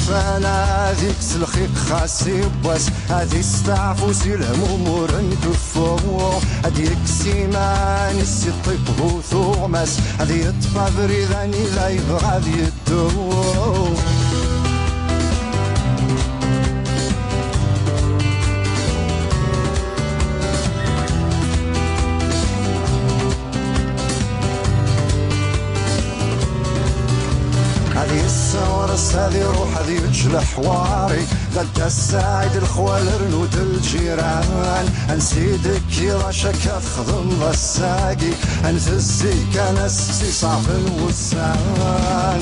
فانا هذيك سلخيق خاسي باس هذي استعفوسي الهموم ورنكفو هذيك سيمان السطيق بوثو ماس هذي يطفى بريداني لا يبغى يدو هذه السورس هذه روح هذه وجه حواري غدا السعيد الخوال رنود الجيران نسيدك يا شكا تخدم الساقي نفسيك انا السي صعب الوسان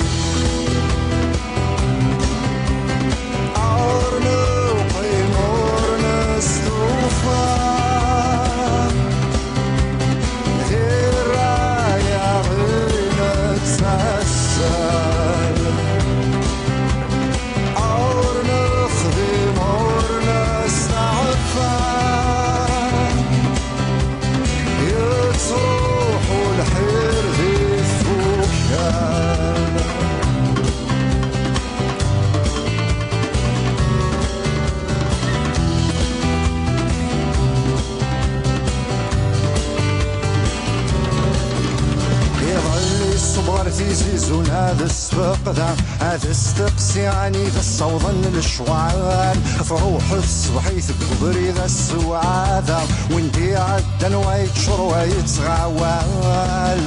زيزون هذا السبق ذا هذا استقسي عني ذا الصوضن الشوعان فروح الصبح يثقبري ذا السوعاذا وانتي عدن ويتشر ويتغوال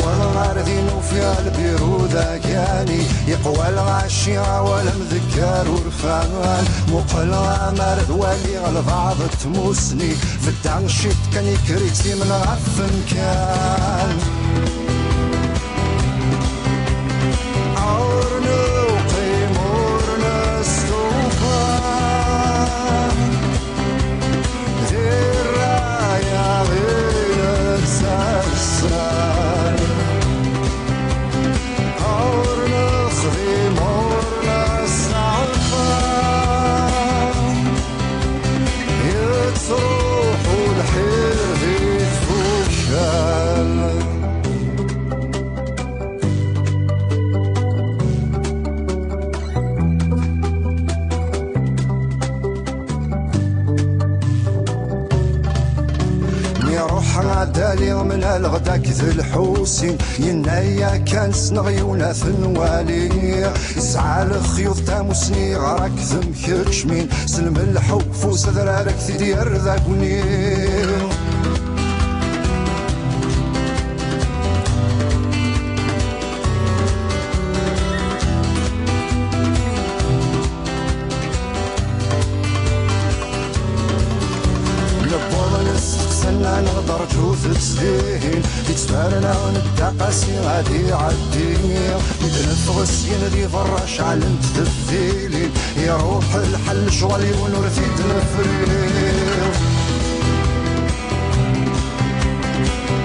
والغاردين وفي البيرو ذاكاني يقوى الغاشية ولا مذكر ورفان مقل غامر دوالي البعض تموسني في الدنشيت كان يكريتي من غف مكان عورنا وقيمورنا استوفان ذي الراية غير تسلسل دالي من الغدا كذ الحوسين ينايا كان سنغيونا ثنوالي يسعى الخيوط تاموسني غراك ذم كرشمين سلم الحب فوس ذرارك ثدير ذاكوني نقدر جوث تسدين يتفارنا ونتقاسي غادي عدين يتنفغس ينذي فرش على انت تفذيلين يروح الحل شغلي ونرثي تنفرين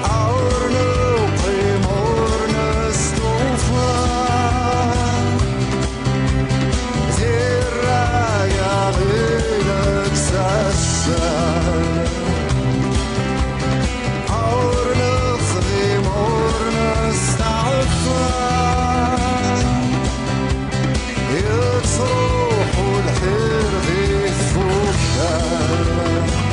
عورنا وقيمورنا استوفان ذي الراية غيرك ساسان يتروح والحير ذي فوكان